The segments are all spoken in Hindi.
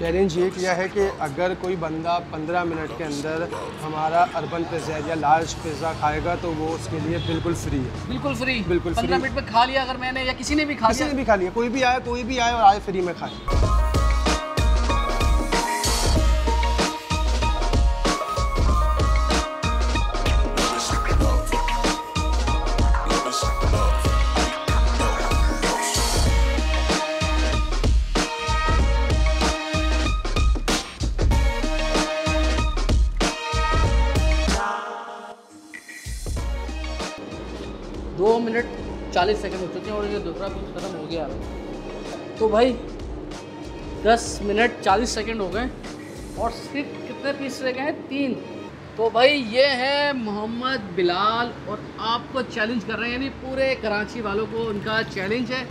चैलेंज ये किया है कि अगर कोई बंदा 15 मिनट के अंदर हमारा अर्बन पिज़्ज़ा लार्ज पिज़्ज़ा खाएगा तो वो उसके लिए बिल्कुल फ्री है। बिल्कुल फ्री। बिल्कुल 15 मिनट में खा लिया अगर मैंने, या किसी ने भी खा लिया, कोई भी आए और आए फ्री में खाए। दो मिनट 40 सेकंड हो चुके हैं और ये दूसरा कुछ ख़त्म हो गया। तो भाई 10 मिनट 40 सेकंड हो गए और सिर्फ कितने पीस रह गए हैं? 3। तो भाई ये है मोहम्मद बिलाल और आपको चैलेंज कर रहे हैं, यानी पूरे कराची वालों को उनका चैलेंज है।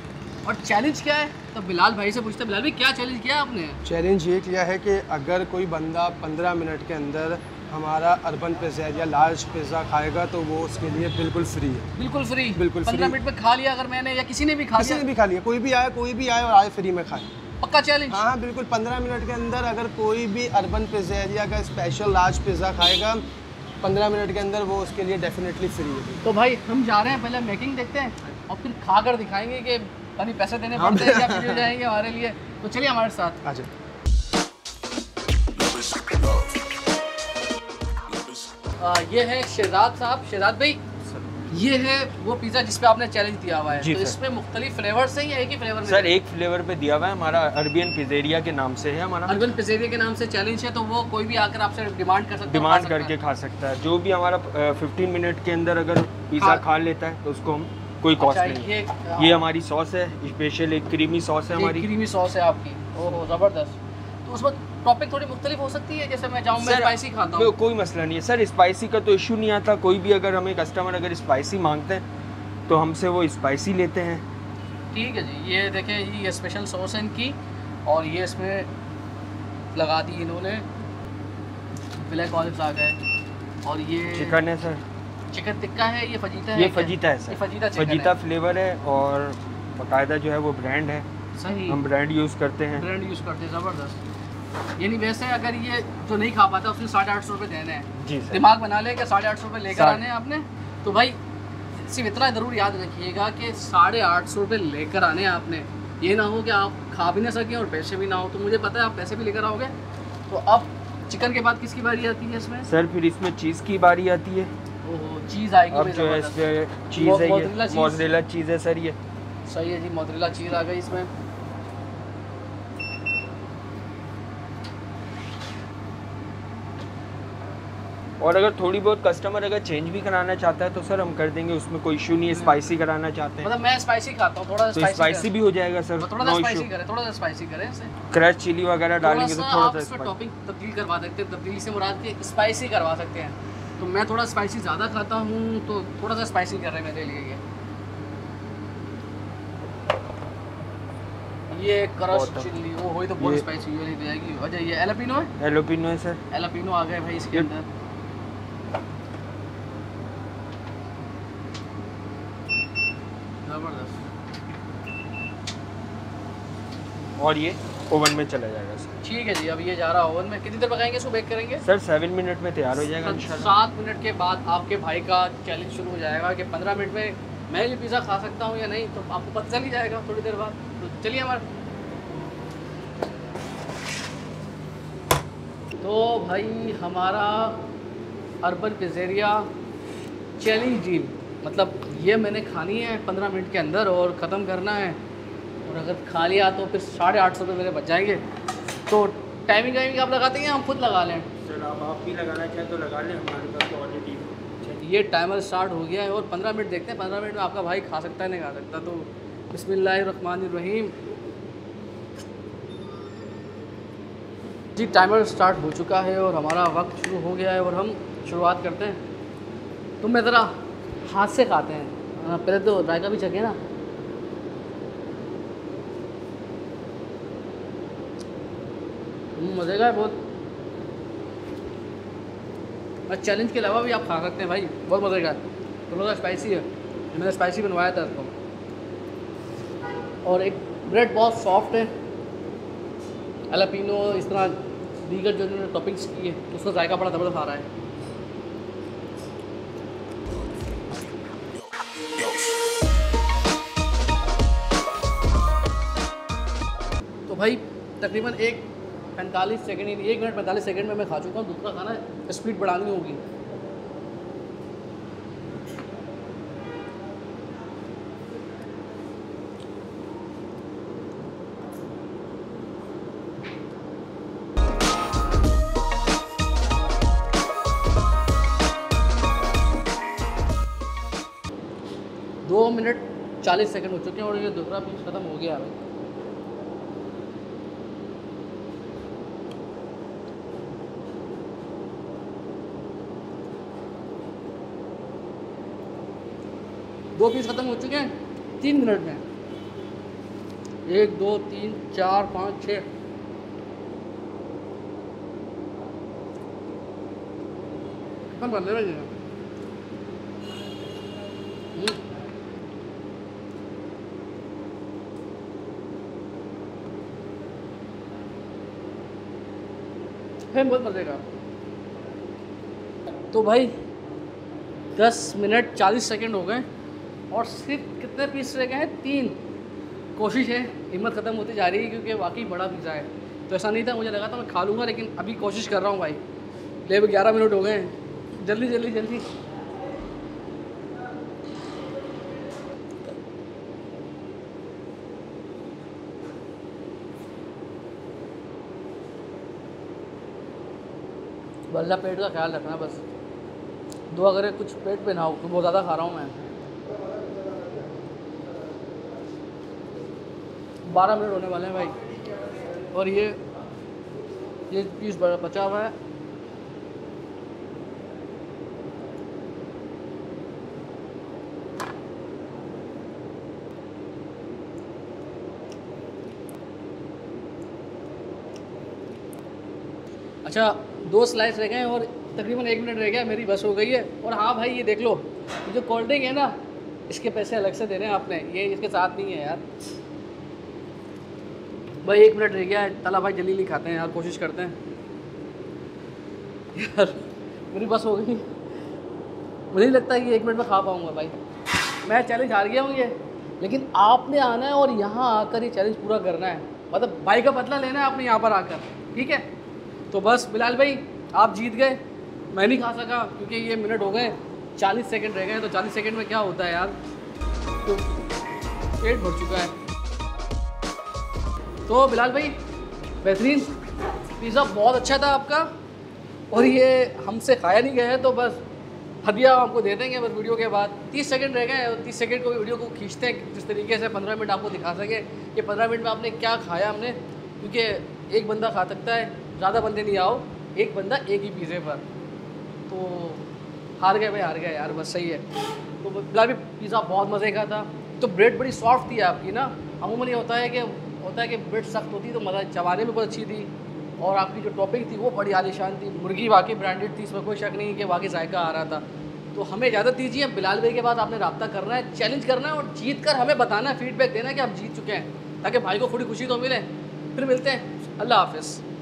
और चैलेंज क्या है तो बिलाल भाई से पूछते हैं। बिलाल भाई क्या चैलेंज किया आपने? चैलेंज ये किया है कि अगर कोई बंदा 15 मिनट के अंदर हमारा अर्बन पिज़्ज़ा लार्ज पिज़्ज़ा खाएगा तो वो उसके लिए बिल्कुल फ्री है। बिल्कुल फ्री। 15 मिनट में खा लिया अगर मैंने, या किसी ने भी खा लिया, कोई भी आए और आए फ्री में खाए। पक्का चैलेंज? हाँ बिल्कुल। 15 मिनट के अंदर अगर कोई भी अर्बन पिज़्ज़ा का स्पेशल लार्ज पिज़्ज़ा खाएगा 15 मिनट के अंदर वो उसके लिए डेफिनेटली फ्री है। तो भाई हम जा रहे हैं, पहले मेकिंग देखते हैं और फिर खा कर दिखाएंगे कि यानी पैसे देने पड़ते हैं या फ्री हो जाएंगे हमारे लिए। तो चलिए हमारे साथ। अच्छा ये है शहजाद साहब। शहजाद भाई ये है वो पिज़्ज़ा जिस पे आपने चैलेंज दिया हुआ है, तो इसमें मुख्तलिफ फ्लेवर्स हैं या एक ही फ्लेवर में? सर एक फ्लेवर पे दिया हुआ है, हमारा अरबियन पिज़्ज़ा के नाम से है। हमारा अर्बन पिज़्ज़ा के नाम से चैलेंज है, तो वो कोई भी आकर आपसे डिमांड कर सकता है, डिमांड करके खा सकता है। जो भी हमारा 15 मिनट के अंदर अगर पिज़्ज़ा खा लेता है तो उसको हम कोई कॉस्ट नहीं। ये हमारी सॉस है, स्पेशल एक क्रीमी सॉस है हमारी। क्रीमी सॉस है आपकी, ओह ज़बरदस्त। तो उसमें टॉपिक थोड़ी मुख्तलिफ हो सकती है, जैसे मैं जाऊँ मैं स्पाइसी खाता हूँ। कोई मसला नहीं है सर, स्पाइसी का तो इशू नहीं आता। कोई भी अगर हमें कस्टमर अगर स्पाइसी मांगते हैं तो हमसे वो स्पाइसी लेते हैं। ठीक है जी। ये देखें ये स्पेशल सॉस है इनकी, और ये इसमें लगा दी इन्होंने ब्लैक ऑलिव्स आ गए, और ये चिकन है सर, चिकन टिक्का है। ये फजीता है? ये फजीता है सर, फजीता फ्लेवर है और बाकायदा जो है वो ब्रांड है। सही, हम ब्रांड यूज़ करते हैं। ज़बरदस्त। यानी वैसे अगर ये जो नहीं खा पाता उसने 850 रुपये देने हैं। जी सर। दिमाग बना ले कि 850 रुपये लेकर आने हैं आपने। तो भाई सिर्फ इतना ज़रूर याद रखिएगा कि 850 रुपये लेकर आने हैं आपने। ये ना हो कि आप खा भी ना सकें और पैसे भी ना हो। तो मुझे पता है आप पैसे भी लेकर आओगे। तो अब चिकन के बाद किसकी बारी आती है इसमें? सर फिर इसमें चीज़ की बारी आती है। ओहो, चीज़ आएगी। अब जो है इसमें चीज़ है, ये मोज़रेला चीज़ है सर। ये सही है जी, मोज़रेला चीज़ आ गई इसमें। और अगर थोड़ी बहुत कस्टमर अगर चेंज भी कराना चाहता है तो सर हम कर देंगे, उसमें कोई इशू नहीं है। स्पाइसी कराना चाहते हैं मतलब मैं स्पाइसी खाता हूँ, थोड़ा तो स्पाइसी भी हो जाएगा सर। थोड़ा सा स्पाइसी करें इसे। क्रश चिली वगैरह डालेंगे तो थोड़ा सा टॉपिंग तब्दील करवा सकते हैं। तब्दीली से मुराद के स्पाइसी करवा सकते हैं। तो मैं थोड़ा स्पाइसी ज़्यादा खाता हूँ तो थोड़ा सा स्पाइसी कर रहे हैं मेरे लिए। ये क्रश चिली वो हुई तो बहुत स्पाइसी वाली हो जाएगी। अच्छा ये एलापिनो है? एलापिनो है सर। एलापिनो आ गए भाई इसके अंदर। ज़बरदस्त। और ये ओवन में चला जाएगा सर। ठीक है जी। अब ये जा रहा ओवन में। कितनी देर पकाएंगे इसको, बेक करेंगे? सर 7 मिनट में तैयार हो जाएगा इंशाल्लाह। 7 मिनट के बाद आपके भाई का चैलेंज शुरू हो जाएगा कि 15 मिनट में मैं ये पिज़्ज़ा खा सकता हूँ या नहीं। तो आपको पता चल ही जाएगा थोड़ी देर बाद। तो चलिए हमारे। तो भाई हमारा अर्बन पिज़्ज़ा चैलेंज डील, मतलब ये मैंने खानी है 15 मिनट के अंदर और ख़त्म करना है। और अगर खा लिया तो फिर 850 रुपये मेरे बच जाएंगे। तो टाइमिंग आप लगाते हैं या हम खुद लगा लें? सर आप भी लगाना चाहें तो लगा लें, हमारे पास तो ऑलरेडी ये टाइमर स्टार्ट हो गया है और 15 मिनट देखते हैं 15 मिनट में आपका भाई खा सकता है नहीं खा सकता। तो बिस्मिल्लाहिर्रहमानिर्रहीम जी। टाइमर स्टार्ट हो चुका है और हमारा वक्त शुरू हो गया है और हम शुरुआत करते हैं। तो मैं ज़रा हाथ से खाते हैं। पहले तो रायता भी चखे ना। मज़े का है बहुत। और चैलेंज के अलावा भी आप खा सकते हैं भाई, बहुत मज़े का है। थोड़ा सा स्पाइसी है, मैंने स्पाइसी बनवाया था इसको। और एक ब्रेड बहुत सॉफ्ट है, एलापीनो, इस तरह दीगर जो इन्होंने टॉपिंग्स की है उसका जायका बड़ा ज़बरदस्त आ रहा है। तो भाई तकरीबन 1:45 सेकंड, 1 मिनट 45 सेकंड में मैं खा चुका हूँ। दूसरा खाना स्पीड बढ़ानी होगी। दो मिनट 40 सेकंड हो चुके हैं और ये दूसरा पीस ख़त्म हो गया है। दो पीस ख़त्म हो चुके हैं 3 मिनट में। 1 2 3 4 5 6 बन रहे हैं। बहुत मज़े का। तो भाई 10 मिनट 40 सेकंड हो गए और सिर्फ कितने पीस रह गए हैं? 3। कोशिश है, हिम्मत ख़त्म होती जा रही है क्योंकि वाकई बड़ा पिज़्ज़ा है। तो ऐसा नहीं था, मुझे लगा था मैं खा लूँगा, लेकिन अभी कोशिश कर रहा हूँ भाई। ले 11 मिनट हो गए हैं, जल्दी जल्दी जल्दी। अल्लाह पेट का ख्याल रखना बस। दुआ करे कुछ पेट पे ना हो, तो बहुत ज़्यादा खा रहा हूँ मैं। 12 मिनट होने वाले हैं भाई और ये पीस बचा हुआ है। अच्छा 2 स्लाइस रह गए हैं और तकरीबन 1 मिनट रह गया, मेरी बस हो गई है। और हाँ भाई ये देख लो, जो कोल्ड ड्रिंक है ना, इसके पैसे अलग से देने हैं आपने, ये इसके साथ नहीं है यार। भाई 1 मिनट रह गया है, तला भाई जल्दी खाते हैं यार, कोशिश करते हैं यार। मेरी बस हो गई, मुझे नहीं लगता कि 1 मिनट में खा पाऊँगा भाई। मैं चैलेंज हार गया हूँ ये, लेकिन आपने आना है और यहाँ आकर ये चैलेंज पूरा करना है। मतलब भाई का बदला लेना है आपने यहाँ पर आकर, ठीक है? तो बस बिलाल भाई आप जीत गए, मैं नहीं खा सका क्योंकि ये मिनट हो गए, 40 सेकंड रह गए। तो 40 सेकंड में क्या होता है यार, तो पेट भर चुका है। तो बिलाल भाई बेहतरीन पिज़्ज़ा, बहुत अच्छा था आपका, और ये हमसे खाया नहीं गया है तो बस हदिया आपको दे देंगे बस वीडियो के बाद। 30 सेकंड रह गए और 30 सेकंड को वीडियो को खींचते हैं जिस तरीके से 15 मिनट आपको दिखा सके कि 15 मिनट में आपने क्या खाया हमने, क्योंकि एक बंदा खा सकता है, ज़्यादा बंदे नहीं आओ, एक बंदा एक ही पिज़्ज़े पर। तो हार गए भाई, हार गए यार, बस सही है। तो बिलाल भी पिज़्ज़ा बहुत मज़े का था। तो ब्रेड बड़ी सॉफ्ट थी आपकी ना, अमूमन ये होता है कि ब्रेड सख्त होती तो मज़ा चबाने में बहुत अच्छी थी, और आपकी जो टॉपिंग थी वो बड़ी आलीशान थी। मुर्गी वाकई ब्रांडेड थी, इसमें कोई शक नहीं कि वाकई जायका आ रहा था। तो हमें इजाज़त दीजिए, बिलाल भाई के बाद आपने रब्ता करना है, चैलेंज करना है और जीत कर हमें बताना है, फीडबैक देना है कि आप जीत चुके हैं, ताकि भाई को थोड़ी खुशी तो मिले। फिर मिलते हैं, अल्लाह हाफ़िज़।